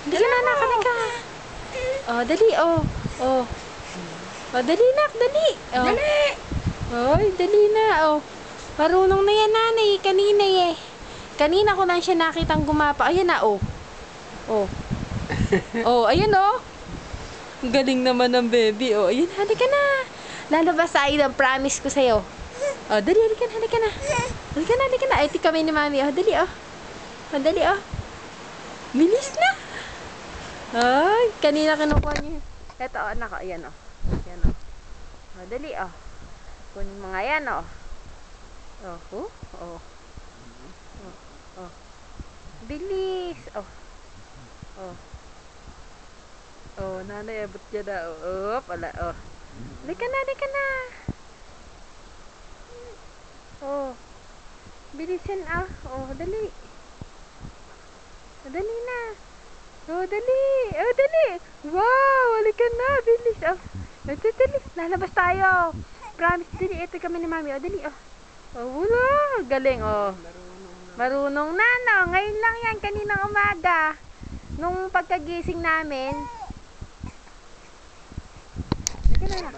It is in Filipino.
Hindi ka na, anak. Halika. Oh, dali, oh. Oh. Oh, dali, nak. Dali. Oh. Dali! Oy, dali na, oh. Marunong na yan, nanay. Kanina, eh. Kanina ko lang siya nakitang gumapa. Ayan na, oh. Oh. Oh, ayan, oh. Ang galing naman ng baby, oh. Ayan, halika na. Lalabas tayo ng promise ko sa'yo. Oh, dali, halika na, halika na. Halika na, halika na. Ay, iti kami ni mami, oh. Dali, oh. Oh, dali, oh. Bilis na. Ay, kanina kinukuha niyo. Eto, oh, anak, oh. Ayan, oh. Ayan, oh. Oh, dali, oh. Kunin mga yan, oh. Oh, oh, oh. Oh, oh. Bilis, oh. Oh. Oh, nanay, abot niya na, oh. Oh, pala, oh. Halika na, halika na. Oh. Bilisan, ah. Oh, dali. Oh, dali na. Oh, dali. Oh, dali. Wow, halika na. Bilis, oh. Ito, dali. Lalabas tayo. Promise, dali. Ito kami ni mami. Oh, dali, oh. Oh, wala. Galing, oh. Marunong na, no? Ngayon lang yan, kaninang umaga. Nung pagkagising namin. Halika na.